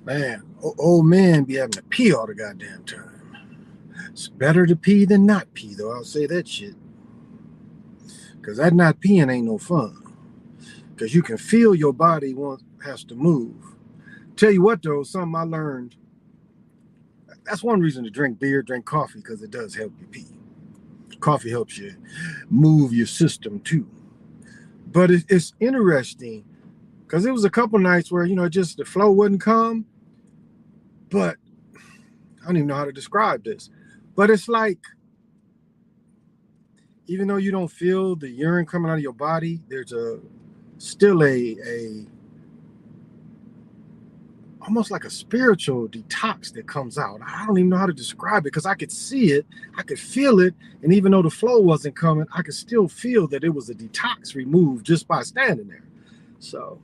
Man, old men be having to pee all the goddamn time. It's better to pee than not pee, though. I'll say that shit. Because that not peeing ain't no fun. Because you can feel your body has to move. Tell you what, though, something I learned. That's one reason to drink beer, drink coffee, because it does help you pee. Coffee helps you move your system, too. But it's interesting, because it was a couple nights where, just the flow wouldn't come. But I don't even know how to describe this. But it's like, even though you don't feel the urine coming out of your body, there's still a almost like a spiritual detox that comes out. I don't even know how to describe it because I could see it, I could feel it, and even though the flow wasn't coming, I could still feel that it was a detox removed just by standing there. So,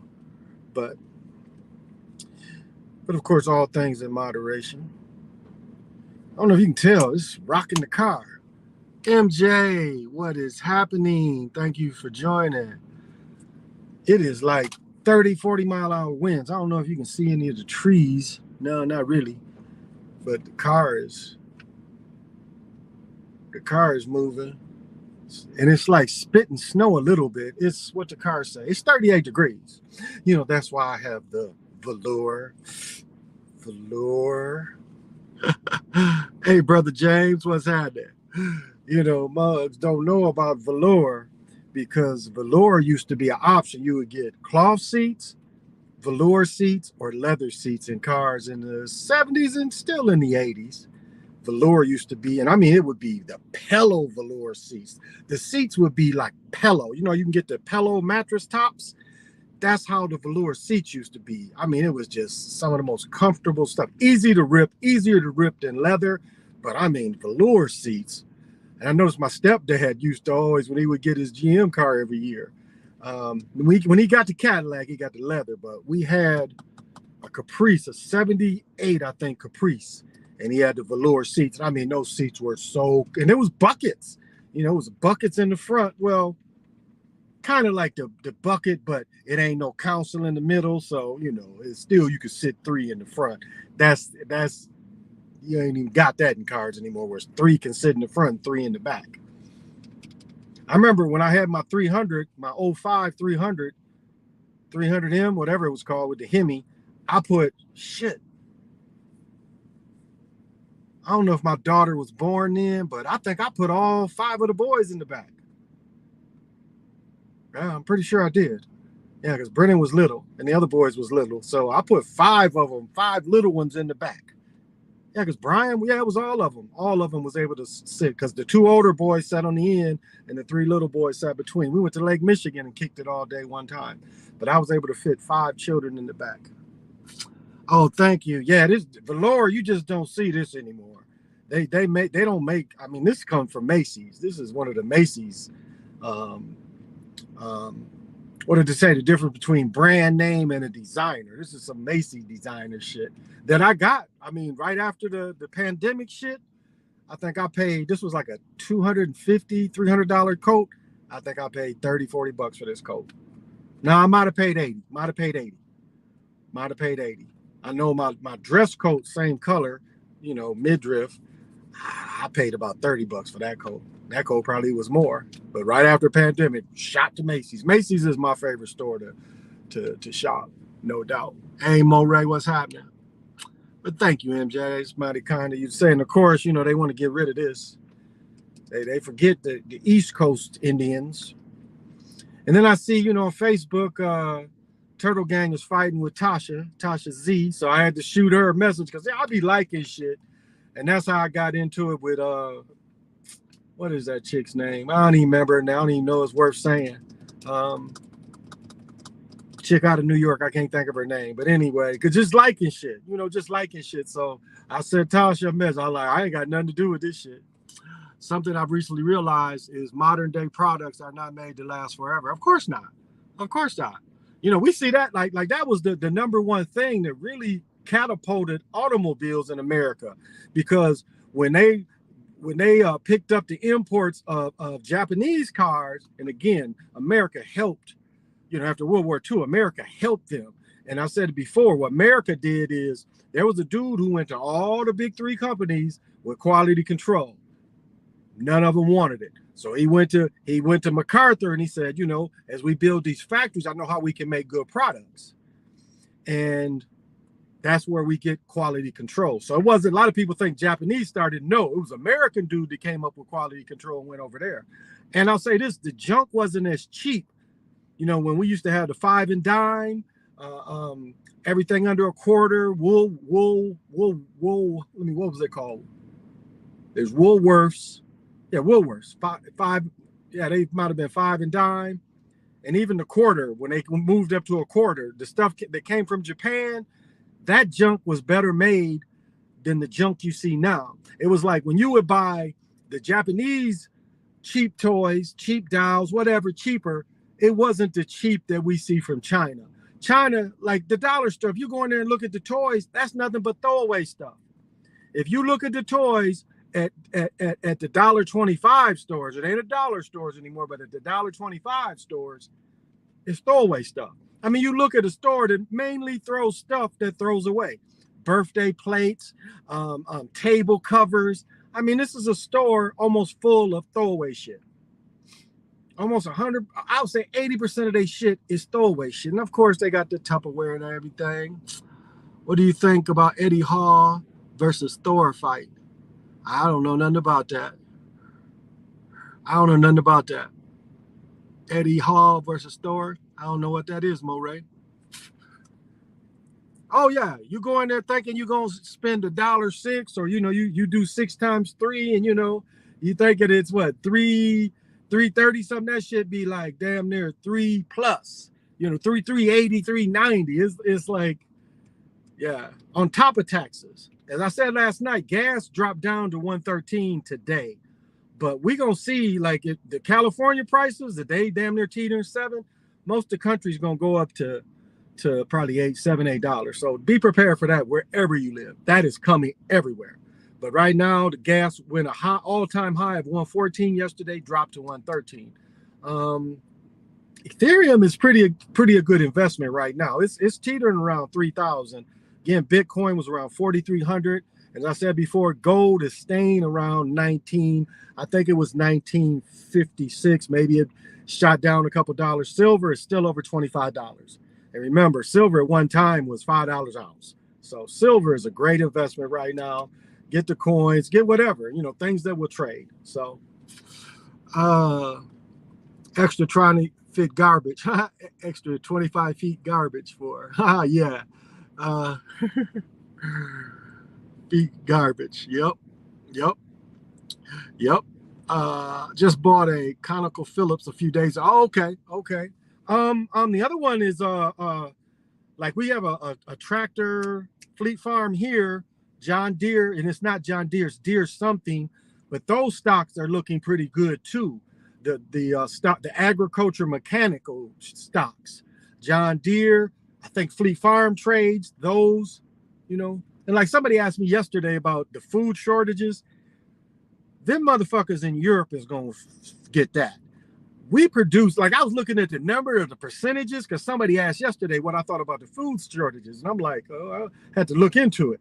but of course, all things in moderation. I don't know if you can tell, it's rocking the car. MJ, what is happening? Thank you for joining. It is like 30, 40 mile hour winds. I don't know if you can see any of the trees. No, not really. But the car is moving. And it's like spitting snow a little bit. It's what the car say. It's 38 degrees. That's why I have the velour. Hey, Brother James, what's happening? Mugs don't know about velour because velour used to be an option. You would get cloth seats, velour seats, or leather seats in cars in the 70s and still in the 80s. Velour used to be, and I mean, it would be the pillow velour seats. The seats would be like pillow. You can get the pillow mattress tops. That's how the velour seats used to be. I mean, it was just some of the most comfortable stuff. Easier to rip than leather. But I mean, velour seats. And I noticed my stepdad used to always, when he would get his GM car every year, when he got the Cadillac, he got the leather. But we had a Caprice, a 78, I think, Caprice. And he had the velour seats. I mean, those seats were and there was buckets. It was buckets in the front. Well, kind of like the bucket, but it ain't no console in the middle. So, it's still, you could sit three in the front. That's you ain't even got that in cars anymore, where three can sit in the front, three in the back. I remember when I had my 300, my 05 300M, whatever it was called, with the Hemi, I put I don't know if my daughter was born then, but I think I put all 5 of the boys in the back. Yeah, I'm pretty sure I did. Yeah, because Brennan was little and the other boys was little. So I put 5 of them, 5 little ones in the back. Yeah, because Brian, it was all of them. All of them was able to sit because the 2 older boys sat on the end and the 3 little boys sat between. We went to Lake Michigan and kicked it all day one time. But I was able to fit 5 children in the back. Oh, thank you. Yeah, this velour, you just don't see this anymore. They don't make, I mean, this comes from Macy's. This is one of the Macy's. What did it say? The difference between brand name and a designer. This is some Macy's designer shit that I got. I mean, right after the pandemic shit, I think I paid, this was like a $250, $300 coat. I think I paid 30, 40 bucks for this coat. Now I might have paid 80. I know my dress coat, same color, midriff. I paid about 30 bucks for that coat. That coat probably was more. But right after pandemic, shot to Macy's. Macy's is my favorite store to shop, no doubt. Hey, Moray, what's happening? But thank you, MJ. It's mighty kind of you to say. And of course, they want to get rid of this. They forget the East Coast Indians. And then I see, on Facebook, Turtle Gang is fighting with Tasha Z. So I had to shoot her a message because I'll be liking shit. And that's how I got into it with what is that chick's name? I don't even remember it now. I don't even know it's worth saying. Chick out of New York, I can't think of her name. But anyway, cause just liking shit. So I sent Tasha a message. I was like, I ain't got nothing to do with this shit. Something I've recently realized is modern day products are not made to last forever. Of course not. We see that like that was the number one thing that really catapulted automobiles in America, because when they picked up the imports of Japanese cars, and again, America helped, after World War II, America helped them. And I said it before, what America did is there was a dude who went to all the big three companies with quality control. None of them wanted it. So he went to MacArthur and he said, you know, as we build these factories, I know how we can make good products. And that's where we get quality control. So it wasn't, a lot of people think Japanese started. No, it was American dude that came up with quality control and went over there. And I'll say this, the junk wasn't as cheap. You know, when we used to have the 5 and dime, everything under a quarter, wool, what was it called? There's Woolworths. Yeah, Woolworths. Five, yeah, they might have been 5 and dime. And even the quarter, when they moved up to a quarter, the stuff that came from Japan, that junk was better made than the junk you see now. It was like when you would buy the Japanese cheap toys, cheap dolls, whatever, cheaper, it wasn't the cheap that we see from China. China, like the dollar store, if you go in there and look at the toys, that's nothing but throwaway stuff. If you look at the toys at the $1.25 stores, it ain't a dollar stores anymore, but at the $1.25 stores, it's throwaway stuff. I mean, you look at a store that mainly throws stuff that throws away. Birthday plates, table covers. I mean, this is a store almost full of throwaway shit. Almost 100, I would say 80% of their shit is throwaway shit. And of course, they got the Tupperware and everything. What do you think about Eddie Hall versus Thor fight? I don't know nothing about that. Eddie Hall versus Thor. I don't know what that is, Moray. Oh yeah, you go in there thinking you're gonna spend $1.06, or you know, you do 6 times 3, and you know, you thinking it's what, 330 something. That should be like damn near 3 plus, you know, 380, 390. It's like, yeah, on top of taxes. As I said last night, gas dropped down to 113 today, but we gonna see like the California prices, the day damn near teetering 7. Most of the country's gonna go up to probably $8. So be prepared for that wherever you live. That is coming everywhere. But right now, the gas went a all-time high of 114 yesterday, dropped to 113. Ethereum is pretty a good investment right now. It's teetering around 3,000. Again, Bitcoin was around 4,300. As I said before, gold is staying around 19. I think it was 1956. Maybe it shot down a couple dollars. Silver is still over $25. And remember, silver at one time was $5 an ounce. So silver is a great investment right now. Get the coins, get whatever, you know, things that will trade. So extra trying to fit garbage. Extra 25 feet garbage for yeah. Feet garbage. Yep. Just bought a ConocoPhillips a few days. Oh, okay. The other one is like we have a tractor fleet farm here, John Deere, and it's not John Deere, it's Deere something, but those stocks are looking pretty good too. The agriculture mechanical stocks, John Deere, I think Fleet Farm trades those, you know. And like somebody asked me yesterday about the food shortages, them motherfuckers in Europe is gonna get that. We produce, like I was looking at the number of the percentages because somebody asked yesterday what I thought about the food shortages, and I'm like, oh, I had to look into it.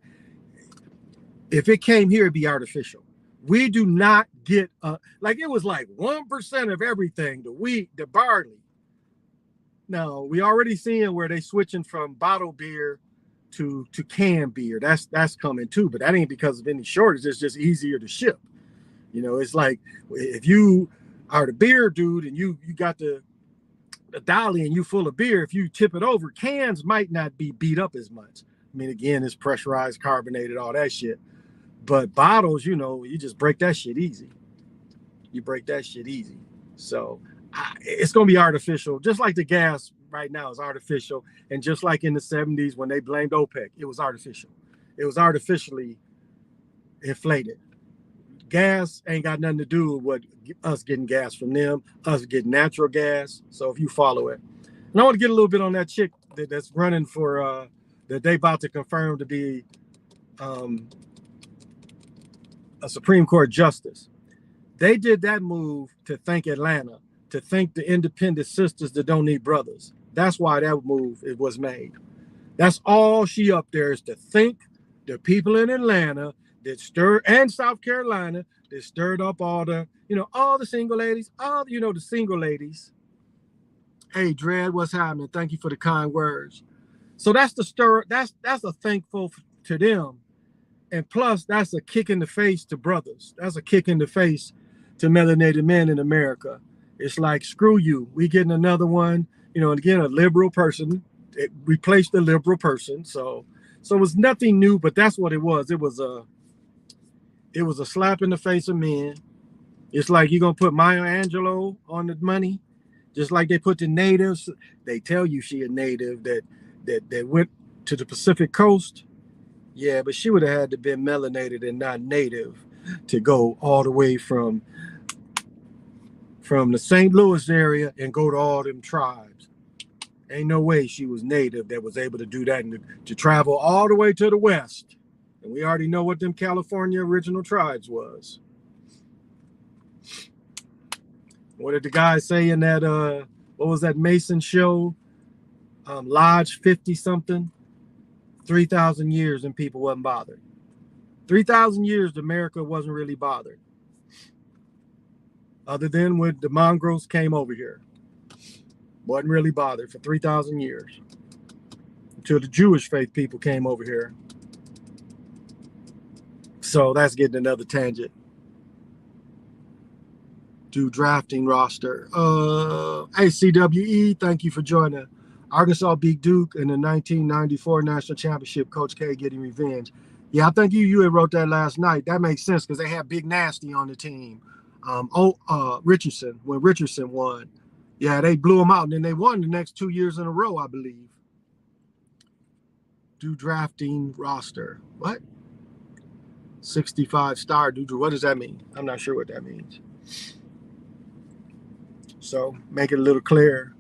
If it came here, it'd be artificial. We do not get like it was like 1% of everything, the wheat, the barley. Now we already seeing where they switching from bottled beer to canned beer. That's coming too, but that ain't because of any shortage. It's just easier to ship. You know, it's like if you are the beer dude and you got the dolly and you full of beer, if you tip it over, cans might not be beat up as much. I mean, again, it's pressurized, carbonated, all that shit. But bottles, you know, you just break that shit easy. So it's going to be artificial, just like the gas right now is artificial. And just like in the 70s when they blamed OPEC, it was artificial. It was artificially inflated. Gas ain't got nothing to do with us getting gas from them, us getting natural gas. So if you follow it. And I want to get a little bit on that chick that's running for, that they about to confirm to be a Supreme Court justice. They did that move to thank Atlanta, to thank the independent sisters that don't need brothers. That's why that move it was made. That's all she up there is to think the people in Atlanta that stirred and South Carolina that stirred up all the, all the single ladies, all, the single ladies. Hey, Dread, what's happening? Thank you for the kind words. So that's the stir. That's a thankful to them. And plus, that's a kick in the face to brothers. That's a kick in the face to melanated men in America. It's like, screw you. We getting another one, and again, a liberal person. It replaced the liberal person. So it was nothing new, but that's what it was. It was a slap in the face of men. It's like you're gonna put Maya Angelou on the money, just like they put the natives. They tell you she a native that went to the Pacific coast. Yeah, but she would have had to be melanated and not native to go all the way from the St. Louis area and go to all them tribes. Ain't no way she was native that was able to do that and to travel all the way to the west. And we already know what them California original tribes was. What did the guy say in that, what was that Mason show? Lodge 50 something? 3,000 years and people wasn't bothered. 3,000 years, America wasn't really bothered. Other than when the mongrels came over here. Wasn't really bothered for 3,000 years. Until the Jewish faith people came over here. So that's getting another tangent. Do drafting roster. Hey, CWE, thank you for joining. Arkansas beat Duke in the 1994 National Championship. Coach K getting revenge. Yeah, I think you had wrote that last night. That makes sense because they had Big Nasty on the team. Richardson, when Richardson won. Yeah, they blew him out, and then they won the next 2 years in a row, I believe. Do drafting roster. What? 65 star. What does that mean? I'm not sure what that means. So make it a little clearer.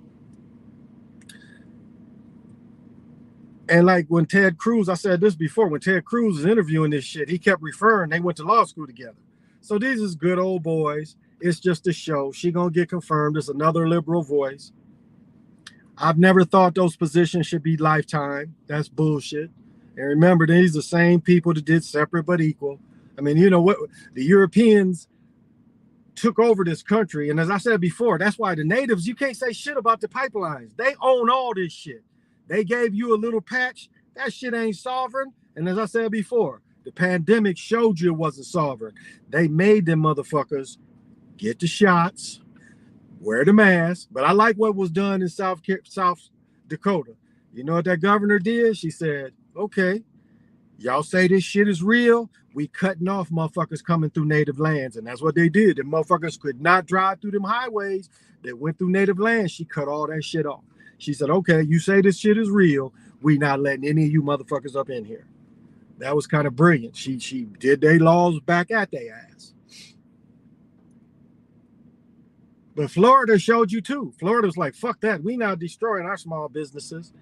And like when Ted Cruz, I said this before, when Ted Cruz was interviewing this shit, he kept referring, they went to law school together. So these is good old boys. It's just a show. She gonna get confirmed. It's another liberal voice. I've never thought those positions should be lifetime. That's bullshit. And remember, these are the same people that did separate but equal. I mean, you know what? The Europeans took over this country. And as I said before, that's why the natives, you can't say shit about the pipelines. They own all this shit. They gave you a little patch. That shit ain't sovereign. And as I said before, the pandemic showed you it wasn't sovereign. They made them motherfuckers get the shots, wear the mask. But I like what was done in South Dakota. You know what that governor did? She said, okay, y'all say this shit is real. We cutting off motherfuckers coming through native lands. And that's what they did. The motherfuckers could not drive through them highways that went through native lands. She cut all that shit off. She said, okay, you say this shit is real. We not letting any of you motherfuckers up in here. That was kind of brilliant. She did their laws back at their ass. But Florida showed you too. Florida's like, fuck that. We not destroying our small businesses.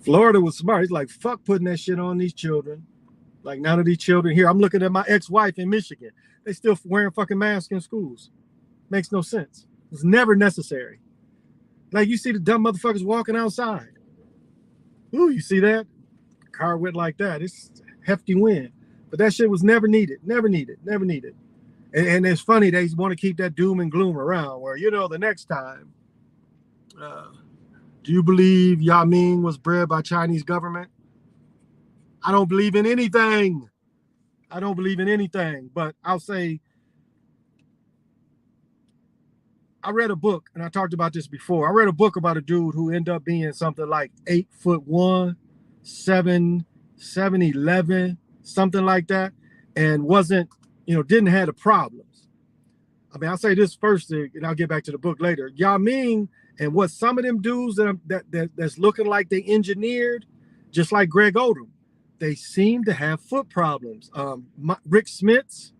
Florida was smart. He's like, fuck putting that shit on these children. Like none of these children here. I'm looking at my ex-wife in Michigan. They still wearing fucking masks in schools. Makes no sense. It's never necessary. Like you see the dumb motherfuckers walking outside. Ooh, you see that? Car went like that. It's hefty wind. But that shit was never needed. Never needed. Never needed. And it's funny, they want to keep that doom and gloom around where, the next time, do you believe Yao Ming was bred by Chinese government? I don't believe in anything. I don't believe in anything. But I'll say, I read a book, and I talked about this before. I read a book about a dude who ended up being something like 8'1", 7'11", something like that, and wasn't, didn't have the problems. I mean, I'll say this first, and I'll get back to the book later. Yao Ming and what some of them dudes that's looking like they engineered, just like Greg Odom, they seem to have foot problems. Rick Smits,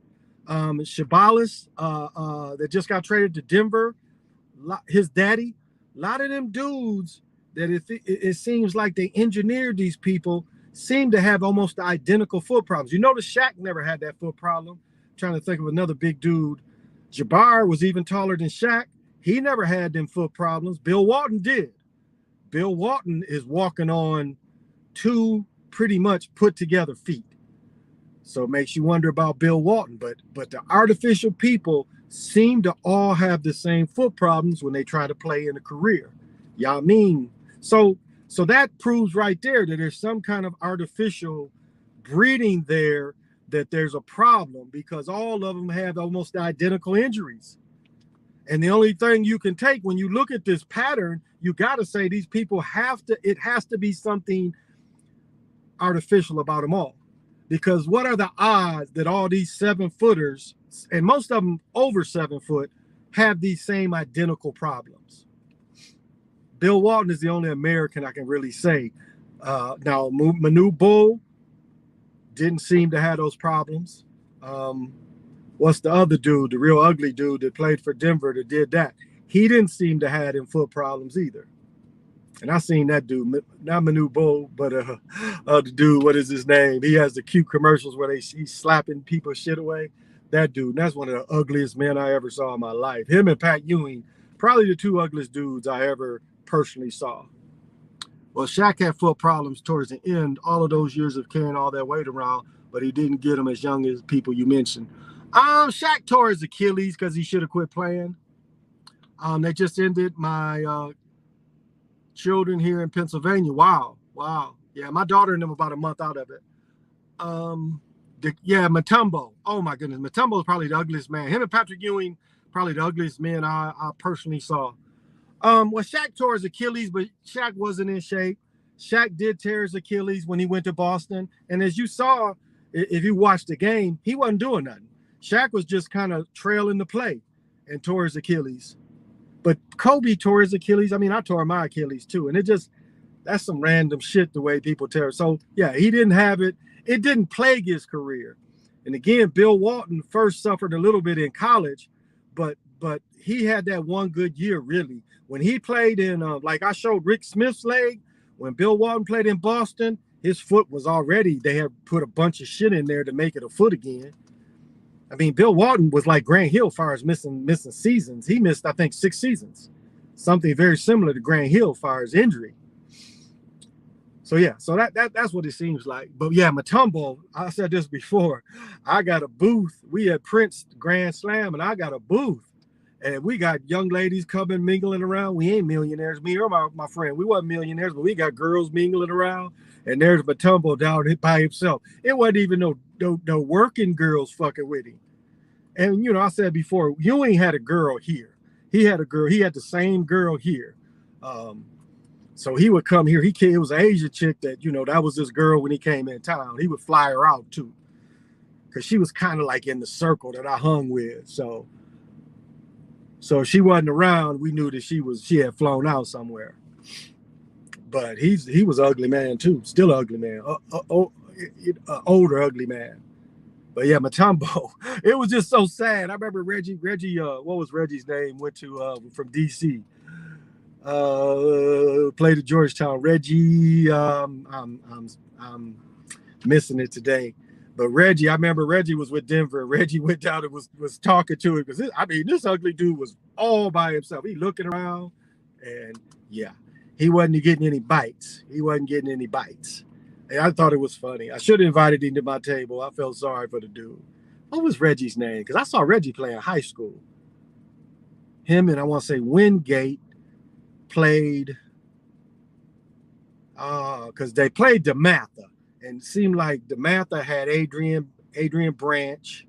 Shabalis, that just got traded to Denver, his daddy, a lot of them dudes that it seems like they engineered these people seem to have almost the identical foot problems. Shaq never had that foot problem. I'm trying to think of another big dude. Jabbar was even taller than Shaq. He never had them foot problems. Bill Walton did. Bill Walton is walking on two pretty much put together feet. So it makes you wonder about Bill Walton. But the artificial people seem to all have the same foot problems when they try to play in a career. Y'all mean so that proves right there that there's some kind of artificial breeding there, that there's a problem, because all of them have almost identical injuries. And the only thing you can take when you look at this pattern, you got to say these people it has to be something artificial about them all. Because what are the odds that all these 7-footers, and most of them over 7 foot, have these same identical problems? Bill Walton is the only American I can really say. Now, Mutombo didn't seem to have those problems. What's the other dude, the real ugly dude that played for Denver that did that? He didn't seem to have them foot problems either. And I seen that dude, not Mutombo, but the dude, what is his name? He has the cute commercials where he's slapping people's shit away. That dude, that's one of the ugliest men I ever saw in my life. Him and Pat Ewing, probably the two ugliest dudes I ever personally saw. Well, Shaq had foot problems towards the end, all of those years of carrying all that weight around, but he didn't get them as young as people you mentioned. Shaq tore his Achilles because he should have quit playing. They just ended my children here in Pennsylvania. Wow. Yeah, my daughter and them about a month out of it. Mutombo. Oh my goodness, Mutombo is probably the ugliest man. Him and Patrick Ewing, probably the ugliest men I personally saw. Well, Shaq tore his Achilles, but Shaq wasn't in shape. Shaq did tear his Achilles when he went to Boston. And as you saw, if you watched the game, he wasn't doing nothing. Shaq was just kind of trailing the play and tore his Achilles. But Kobe tore his Achilles. I mean, I tore my Achilles too. And that's some random shit the way people tear. So, yeah, he didn't have it. It didn't plague his career. And again, Bill Walton first suffered a little bit in college, but he had that one good year, really. When he played in, like I showed Rick Smith's leg, when Bill Walton played in Boston, his foot was already, they had put a bunch of shit in there to make it a foot again. I mean, Bill Walton was like Grant Hill as far as missing seasons. He missed, I think, 6 seasons. Something very similar to Grant Hill as far as injury. So yeah, so that's what it seems like. But yeah, Mutombo, I said this before. I got a booth. We had Prince Grand Slam, and I got a booth. And we got young ladies coming, mingling around. We ain't millionaires. Me or my friend, we wasn't millionaires, but we got girls mingling around. And there's Mutombo down by himself. It wasn't even no working girls fucking with him. And, you know, I said before, Ewing had a girl here. He had the same girl here. So he would come here. It was an Asian chick that, you know, that was this girl when he came in town. He would fly her out too, because she was kind of like in the circle that I hung with. So if she wasn't around, we knew that she had flown out somewhere. But he was an ugly man too, still an ugly man, older ugly man. But yeah, Mutombo, it was just so sad. I remember Reggie, what was Reggie's name? Went to from DC. Played at Georgetown. Reggie, I'm missing it today. But Reggie, I remember Reggie was with Denver. Reggie went down and was talking to him, because this ugly dude was all by himself. He looking around, and yeah, he wasn't getting any bites. And I thought it was funny. I should have invited him to my table. I felt sorry for the dude. What was Reggie's name? Because I saw Reggie play in high school. Him and I want to say Wingate played, because they played DeMatha, and it seemed like DeMatha had Adrian Branch,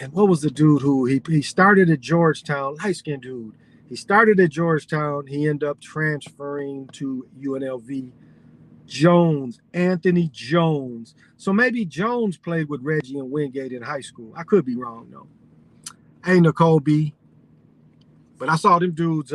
and what was the dude who he started at Georgetown, light-skinned dude. He started at Georgetown. He ended up transferring to UNLV. Anthony Jones. So maybe Jones played with Reggie and Wingate in high school. I could be wrong though. Ain't Nicole B. But I saw them dudes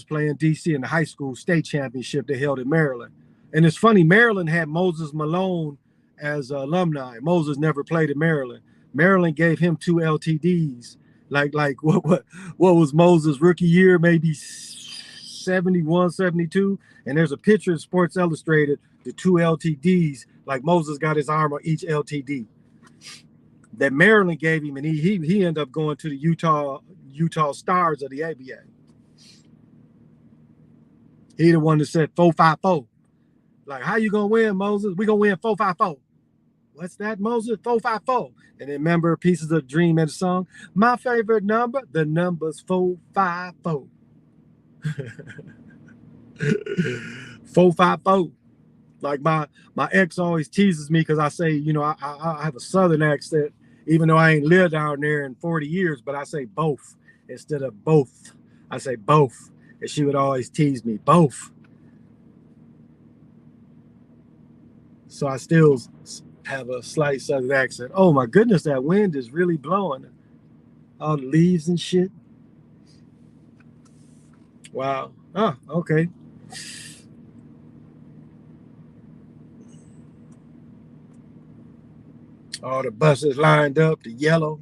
playing DC in the high school state championship they held in Maryland. And it's funny, Maryland had Moses Malone as alumni. Moses never played at Maryland. Maryland gave him 2 LTDs. Like what was Moses' rookie year? Maybe 71, 72. And there's a picture in Sports Illustrated, the 2 LTDs, like Moses got his arm on each LTD that Maryland gave him, and he ended up going to the Utah Stars of the ABA. He the one that said 4-5-4. Like, how you gonna win, Moses? We gonna win 4-5-4. What's that, Moses? 4-5-4. And then remember Pieces of the Dream and the song. My favorite number, the number's 4-5-4. 4-5-4. Like my ex always teases me because I say, you know, I have a southern accent, even though I ain't lived down there in 40 years, but I say both instead of both. I say both. And she would always tease me, both. So I still have a slight southern accent. Oh my goodness, that wind is really blowing. All the leaves and shit. Wow. Oh, okay. All the buses lined up, the yellow.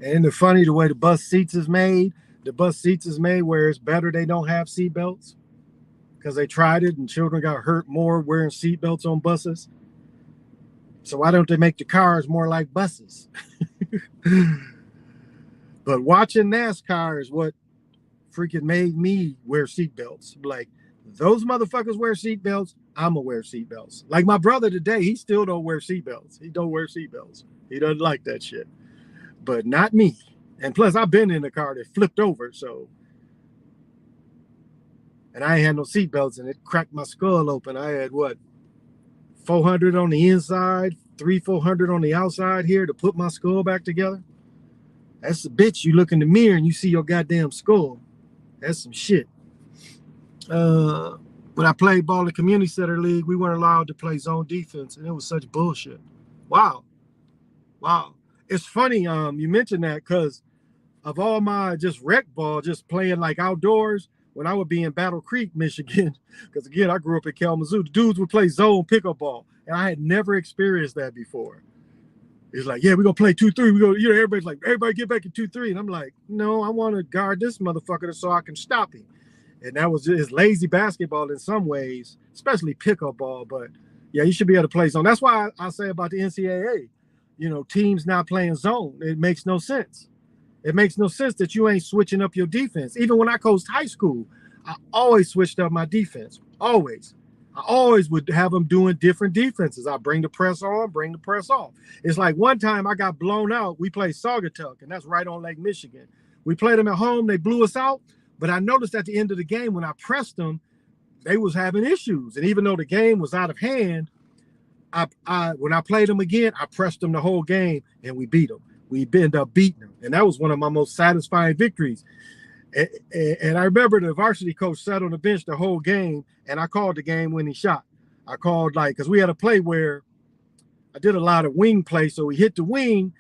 And the funny, the way the bus seats is made, where it's better they don't have seatbelts because they tried it and children got hurt more wearing seatbelts on buses. So why don't they make the cars more like buses? But watching NASCAR is what freaking made me wear seatbelts. Like, those motherfuckers wear seatbelts, I'm gonna wear seatbelts. Like my brother today, he still don't wear seatbelts. He don't wear seatbelts. He doesn't like that shit. But not me. And plus, I've been in a car that flipped over, so. And I ain't had no seatbelts, and it cracked my skull open. I had what, 400 on the inside, 400 on the outside here to put my skull back together. That's a bitch. You look in the mirror and you see your goddamn skull. That's some shit. When I played ball in community center league, we weren't allowed to play zone defense, and it was such bullshit. Wow. It's funny you mentioned that because of all my just rec ball, just playing like outdoors, when I would be in Battle Creek, Michigan, because again, I grew up in Kalamazoo, the dudes would play zone pickup ball, and I had never experienced that before. It's like, yeah, we're going to play 2-3. We go, you know, everybody's like, everybody get back in 2-3. And I'm like, no, I want to guard this motherfucker so I can stop him. And that was just lazy basketball in some ways, especially pickup ball. But yeah, you should be able to play zone. That's why I say about the NCAA, you know, teams not playing zone. It makes no sense. It makes no sense that you ain't switching up your defense. Even when I coached high school, I always switched up my defense. Always. I always would have them doing different defenses. I bring the press on, bring the press off. It's like one time I got blown out. We played Saugatuck, and that's right on Lake Michigan. We played them at home. They blew us out. But I noticed at the end of the game when I pressed them, they was having issues. And even though the game was out of hand, when I played them again, I pressed them the whole game, and we beat them. We ended up beating them. And that was one of my most satisfying victories. And I remember the varsity coach sat on the bench the whole game, and I called the game-winning shot. I called, like, because we had a play where I did a lot of wing play, so we hit the wing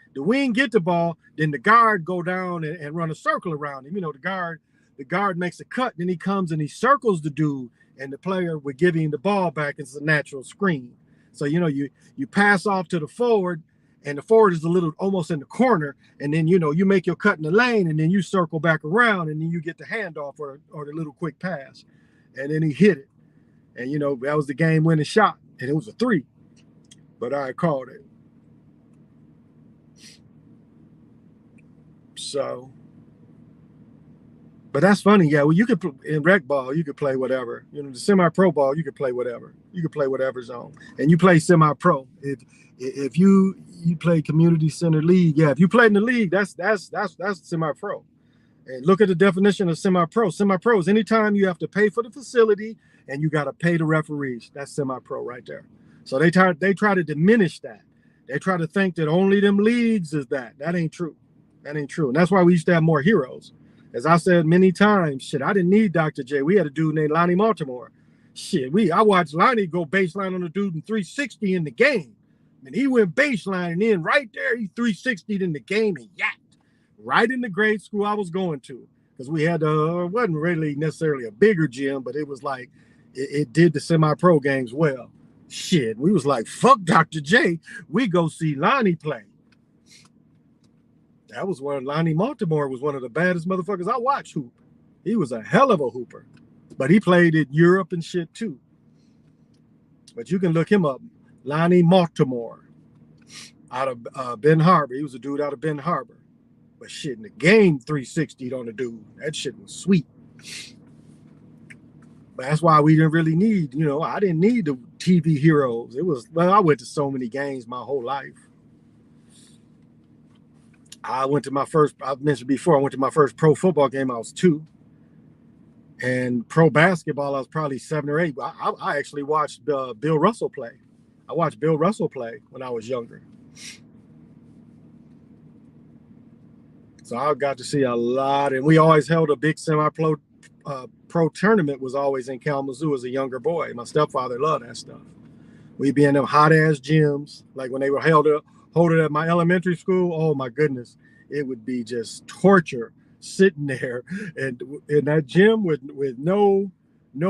get the ball, then the guard go down and run a circle around him. You know, the guard makes a cut, then he comes and he circles the dude, and the player would give him the ball back. It's a natural screen. So, you know, you pass off to the forward, and the forward is a little almost in the corner, and then, you know, you make your cut in the lane, and then you circle back around, and then you get the handoff or the little quick pass. And then he hit it. And, you know, that was the game-winning shot, and it was a 3. But I called it. So, but that's funny. Yeah, well, you could, in rec ball, you could play whatever. You know, the semi-pro ball, you could play whatever. You could play whatever zone. And you play semi-pro. If you play community center league, yeah, if you play in the league, that's semi-pro. And look at the definition of semi-pro. Semi-pro is anytime you have to pay for the facility and you got to pay the referees. That's semi-pro right there. So they try to diminish that. They try to think that only them leagues is that. That ain't true. That ain't true. And that's why we used to have more heroes. As I said many times, shit, I didn't need Dr. J. We had a dude named Lonnie Baltimore. Shit, I watched Lonnie go baseline on a dude in 360 in the game. And he went baseline, and then right there, he 360'd in the game and yacked right in the grade school I was going to. Because we had, wasn't really necessarily a bigger gym, but it was like, it did the semi-pro games well. Shit, we was like, fuck Dr. J. We go see Lonnie play. That was where Lonnie Baltimore was one of the baddest motherfuckers I watched hoop. He was a hell of a hooper. But he played in Europe and shit too. But you can look him up. Lonnie Baltimore out of Ben Harbor. He was a dude out of Ben Harbor. But shit, in the game 360'd on the dude. That shit was sweet. But that's why we didn't really need, I didn't need the TV heroes. It was, well, I went to so many games my whole life. I mentioned before, I went to my first pro football game. I was 2. And pro basketball, I was probably 7 or 8. I actually watched Bill Russell play. I watched Bill Russell play when I was younger. So I got to see a lot. And we always held a big semi-pro pro tournament, was always in Kalamazoo as a younger boy. My stepfather loved that stuff. We'd be in them hot-ass gyms. Like when they were holding at my elementary school, oh my goodness. It would be just torture sitting there and in that gym with no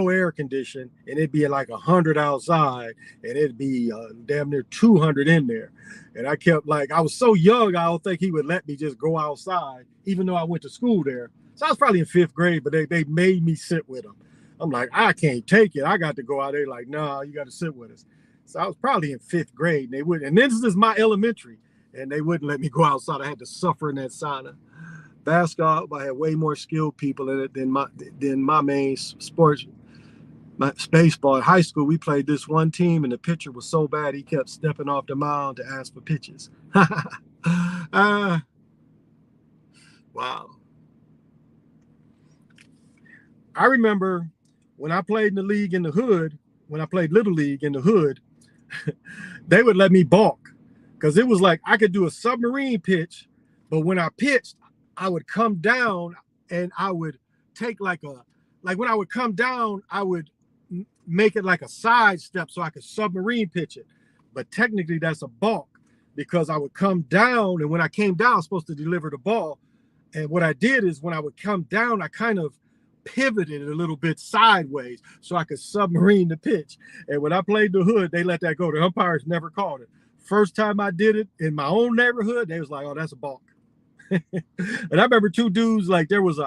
air condition, and it'd be like 100 outside, and it'd be damn near 200 in there. And I kept, like, I was so young, I don't think he would let me just go outside, even though I went to school there. So I was probably in 5th grade, but they made me sit with them. I'm like, I can't take it. I got to go out there. Like, nah, you got to sit with us. So I was probably in 5th grade, and they wouldn't. And this is my elementary, and they wouldn't let me go outside. I had to suffer in that sauna. Basketball, I had way more skilled people in it than my main sports. My baseball at high school, we played this one team, and the pitcher was so bad he kept stepping off the mound to ask for pitches. Wow. I remember when I played in the league in the hood, when I played Little League in the hood, they would let me balk because it was like I could do a submarine pitch, but when I pitched, I would come down and I would take when I would come down, I would make it like a side step so I could submarine pitch it. But technically that's a balk because I would come down, and when I came down, I was supposed to deliver the ball. And what I did is when I would come down, I kind of pivoted a little bit sideways so I could submarine the pitch. And when I played the hood, they let that go. The umpires never called it. First time I did it in my own neighborhood, they was like, oh, that's a balk. And I remember 2 dudes, like there was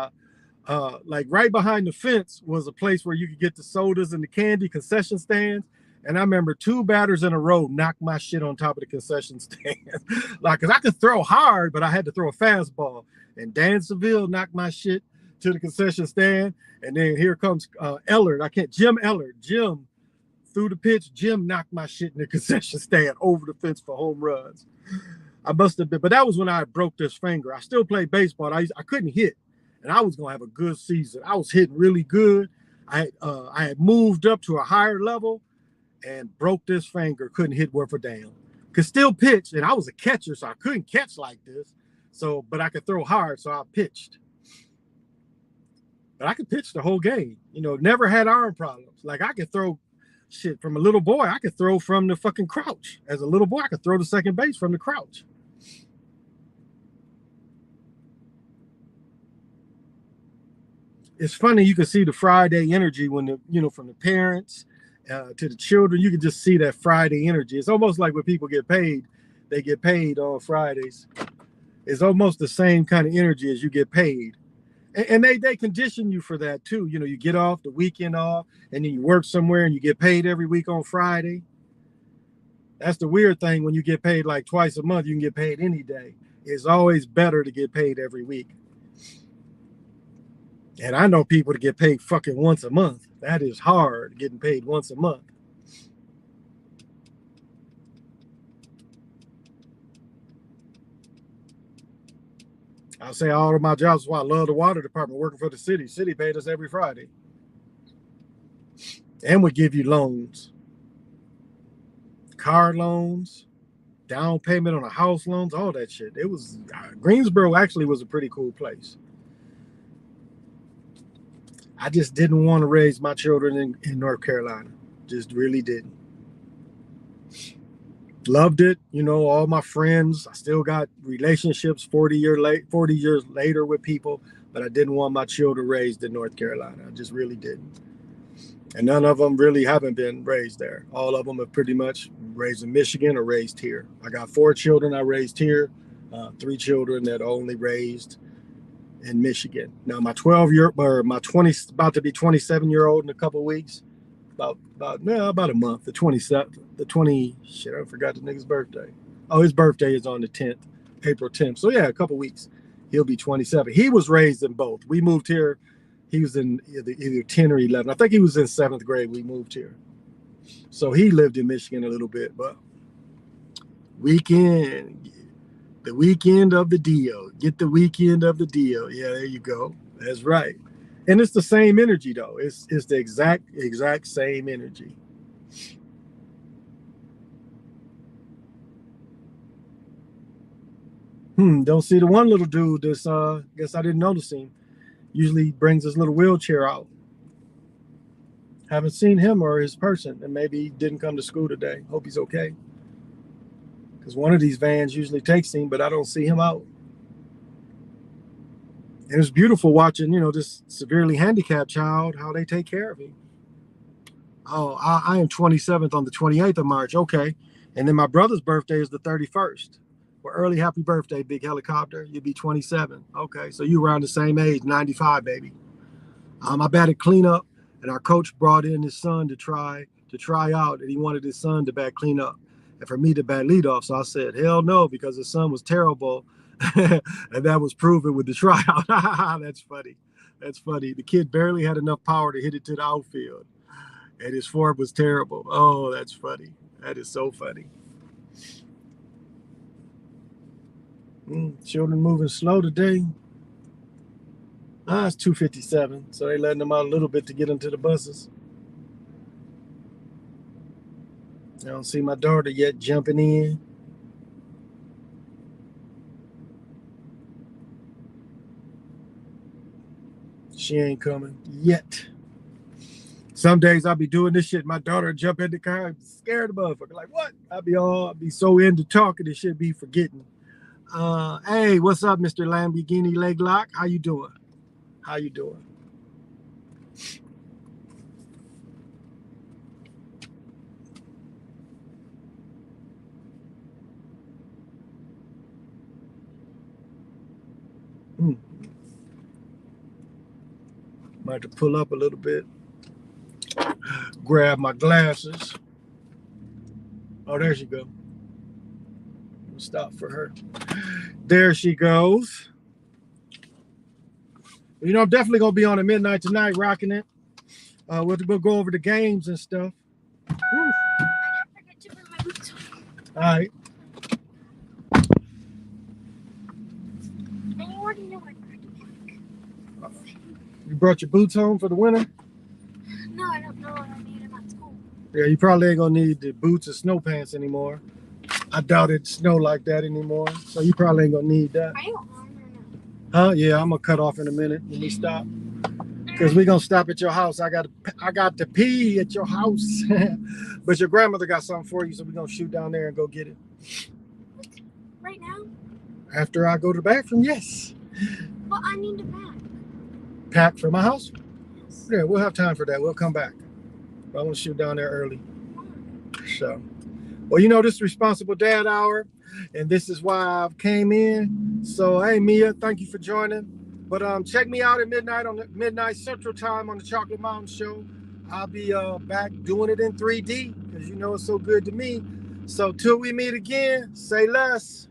like right behind the fence was a place where you could get the sodas and the candy concession stands. And I remember 2 batters in a row knocked my shit on top of the concession stand. Like, cause I could throw hard, but I had to throw a fastball. And Dan Seville knocked my shit to the concession stand. And then here comes Jim Ellard. Jim threw the pitch. Jim knocked my shit in the concession stand over the fence for home runs. I must have been, but that was when I broke this finger. I still played baseball. I couldn't hit, and I was gonna have a good season. I was hitting really good. I had moved up to a higher level and broke this finger. Couldn't hit worth a damn. Could still pitch, and I was a catcher, so I couldn't catch like this. So, but I could throw hard, so I pitched. But I could pitch the whole game. Never had arm problems. Like I could throw shit from a little boy. I could throw from the fucking crouch. As a little boy, I could throw to second base from the crouch. It's funny, you can see the Friday energy when from the parents to the children. You can just see that Friday energy. It's almost like when people get paid, they get paid on Fridays. It's almost the same kind of energy as you get paid. And they condition you for that too. You get off the weekend off, and then you work somewhere and you get paid every week on Friday. That's the weird thing. When you get paid like twice a month, you can get paid any day. It's always better to get paid every week. And I know people to get paid fucking once a month. That is hard, getting paid once a month. I'll say all of my jobs is why I love the water department, working for the city. City paid us every Friday. And would give you loans. Car loans, down payment on a house loans, all that shit. It was, Greensboro actually was a pretty cool place. I just didn't want to raise my children in North Carolina. Just really didn't. Loved it, all my friends. I still got relationships 40 years later with people, but I didn't want my children raised in North Carolina. I just really didn't. And none of them really haven't been raised there. All of them have pretty much raised in Michigan or raised here. I got 4 children I raised here, 3 children that only raised in Michigan. Now my about to be 27-year-old in a couple of weeks. About a month. I forgot the nigga's birthday. Oh, his birthday is on the 10th, April 10th. So yeah, a couple weeks. He'll be 27. He was raised in both. We moved here. He was in either 10 or 11. I think he was in 7th grade. We moved here. So he lived in Michigan a little bit, but the weekend of the deal. Get the weekend of the deal. Yeah, there you go. That's right. And it's the same energy though. It's the exact same energy. Don't see the one little dude that's guess I didn't notice him. Usually brings his little wheelchair out. Haven't seen him or his person, and maybe he didn't come to school today. Hope he's okay. Because one of these vans usually takes him, but I don't see him out. And it's beautiful watching, this severely handicapped child, how they take care of him. Oh, I am 27th on the 28th of March. Okay. And then my brother's birthday is the 31st. Well, early happy birthday, big helicopter. You'll be 27. Okay. So you around the same age, 95, baby. I batted cleanup, and our coach brought in his son to try out, and he wanted his son to bat cleanup and for me to bat leadoff. So I said, hell no, because his son was terrible. And that was proven with the tryout. That's funny. That's funny. The kid barely had enough power to hit it to the outfield, and his form was terrible. Oh, that's funny. That is so funny. Children moving slow today. It's 2:57, so they letting them out a little bit to get into the buses. I don't see my daughter yet jumping in. She ain't coming yet. Some days I'll be doing this shit. My daughter jump in the car, I'm scared of the motherfucker. Like, what? I'll be so into talking, this shit be forgetting. Hey, what's up, Mr. Lamborghini Leg Lock? How you doing? How you doing? Might have to pull up a little bit. Grab my glasses. Oh, there she goes. Stop for her. There she goes. I'm definitely gonna be on at midnight tonight, rocking it. We'll go over the games and stuff. I didn't forget to bring my boots home. All right. And you already know I brought the pack. You brought your boots home for the winter? No, I don't know. I need them at school. Yeah, you probably ain't gonna need the boots or snow pants anymore. I doubt it snow like that anymore, so you probably ain't gonna need that. Are you on or no? Yeah, I'm gonna cut off in a minute when we stop, because we're gonna stop at your house. I got to pee at your house. But your grandmother got something for you, so we're gonna shoot down there and go get it. Right now? After I go to the bathroom, yes. Well, I need to pack. Pack for my house? Yes. Yeah, we'll have time for that. We'll come back. But I want to shoot down there early. So, well, this is Responsible Dad Hour, and this is why I came in. So, hey, Mia, thank you for joining. But check me out at midnight on the midnight Central Time on the Chocolate Mountain Show. I'll be back doing it in 3D because it's so good to me. So till we meet again, say less.